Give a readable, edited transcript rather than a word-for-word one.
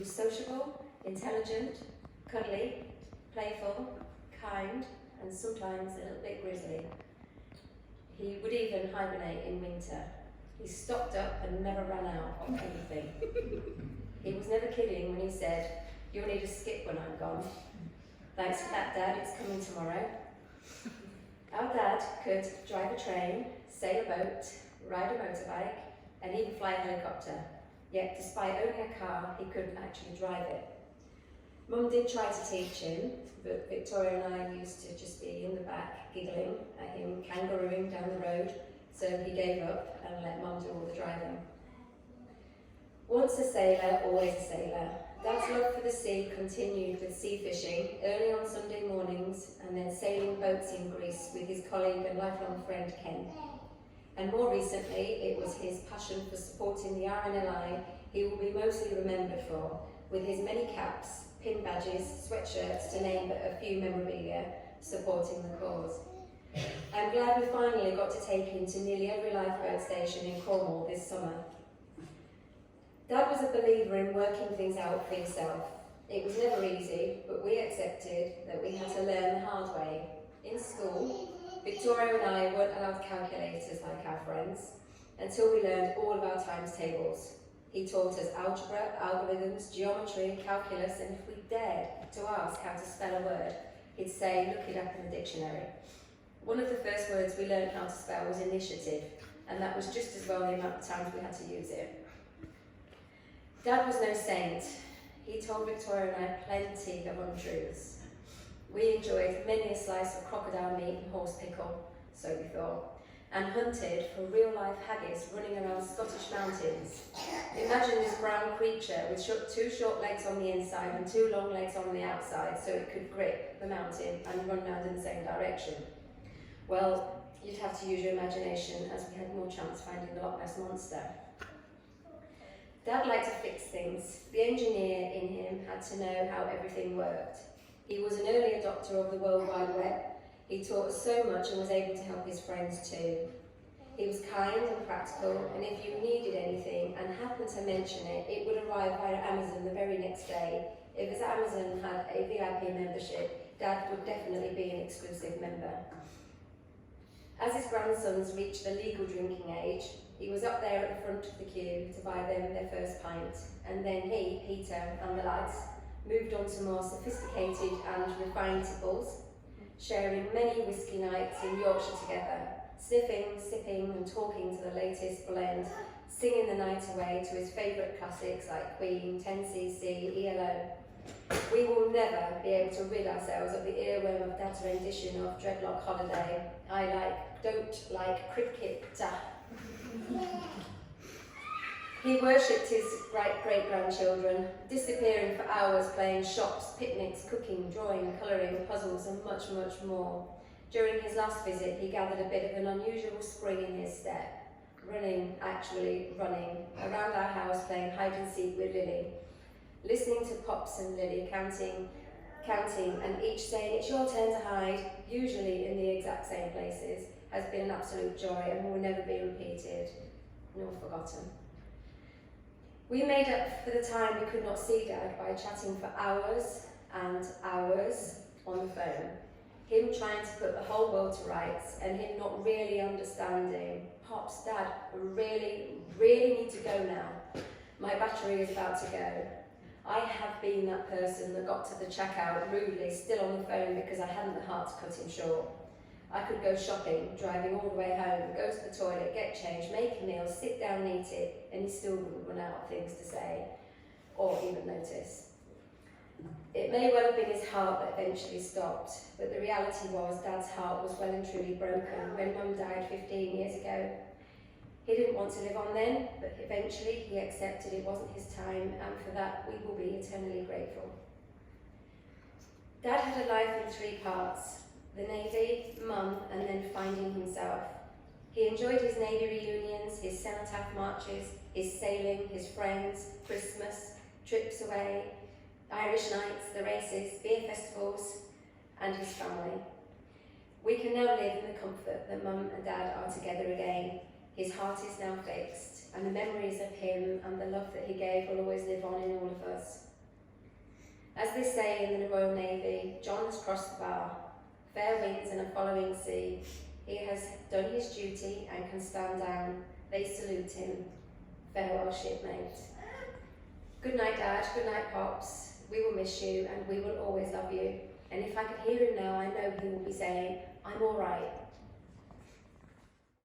was sociable, intelligent, cuddly, playful, kind, and sometimes a little bit grisly. He would even hibernate in winter. He stocked up and never ran out of anything. He was never kidding when he said, "You'll need a skip when I'm gone." "Thanks for that, Dad, it's coming tomorrow." Our dad could drive a train, sail a boat, ride a motorbike, and even fly a helicopter. Yet, despite owning a car, he couldn't actually drive it. Mum did try to teach him, but Victoria and I used to just be in the back, giggling at him kangarooing down the road, so he gave up and let Mum do all the driving. Once a sailor, always a sailor. Dad's love for the sea continued with sea fishing early on Sunday mornings and then sailing boats in Greece with his colleague and lifelong friend Ken. And more recently, it was his passion for supporting the RNLI he will be mostly remembered for, with his many caps, pin badges, sweatshirts, to name but a few memorabilia, supporting the cause. I'm glad we finally got to take him to nearly every lifeboat station in Cornwall this summer. Dad was a believer in working things out for yourself. It was never easy, but we accepted that we had to learn the hard way. In school, Victoria and I weren't allowed calculators like our friends until we learned all of our times tables. He taught us algebra, algorithms, geometry, calculus, and if we dared to ask how to spell a word, he'd say, "Look it up in the dictionary." One of the first words we learned how to spell was initiative, and that was just as well the amount of times we had to use it. Dad was no saint. He told Victoria and I plenty of untruths. We enjoyed many a slice of crocodile meat and horse pickle, so we thought, and hunted for real-life haggis running around Scottish mountains. Imagine this brown creature with two short legs on the inside and two long legs on the outside so it could grip the mountain and run round in the same direction. Well, you'd have to use your imagination, as we had more chance finding the Loch Ness Monster. Dad liked to fix things. The engineer in him had to know how everything worked. He was an early adopter of the World Wide Web. He taught us so much and was able to help his friends too. He was kind and practical, and if you needed anything and happened to mention it, it would arrive via Amazon the very next day. If his Amazon had a VIP membership, Dad would definitely be an exclusive member. As his grandsons reached the legal drinking age, he was up there at the front of the queue to buy them their first pint, and then he, Peter, and the lads moved on to more sophisticated and refined tipples, sharing many whisky nights in Yorkshire together, sniffing, sipping and talking to the latest blend, singing the night away to his favourite classics like Queen, 10cc, ELO. We will never be able to rid ourselves of the earworm of Dad's rendition of Dreadlock Holiday. Don't like cricket. He worshipped his great-grandchildren, disappearing for hours playing shops, picnics, cooking, drawing, colouring, puzzles and much, much more. During his last visit, he gathered a bit of an unusual spring in his step, running around our house playing hide and seek with Lily, listening to Pops and Lily counting and each saying, "It's your turn to hide," usually in the exact same places, has been an absolute joy and will never be repeated nor forgotten. We made up for the time we could not see Dad by chatting for hours and hours on the phone. Him trying to put the whole world to rights and him not really understanding. "Pops, Dad, I really need to go now. My battery is about to go." I have been that person that got to the checkout rudely, still on the phone because I hadn't the heart to cut him short. I could go shopping, driving all the way home, go to the toilet, get changed, make a meal, sit down and eat it, and he still wouldn't run out of things to say, or even notice. It may well have been his heart that eventually stopped, but the reality was Dad's heart was well and truly broken when Mum died 15 years ago. He didn't want to live on then, but eventually he accepted it wasn't his time, and for that we will be eternally grateful. Dad had a life in 3 parts: the Navy, Mum, and then finding himself. He enjoyed his Navy reunions, his cenotaph marches, his sailing, his friends, Christmas, trips away, Irish nights, the races, beer festivals, and his family. We can now live in the comfort that Mum and Dad are together again. His heart is now fixed, and the memories of him and the love that he gave will always live on in all of us. As they say in the Royal Navy, John has crossed the bar. Fair winds and a following sea. He has done his duty and can stand down. They salute him. Farewell, shipmate. Good night, Dad. Good night, Pops. We will miss you and we will always love you. And if I could hear him now, I know he will be saying, I'm all right.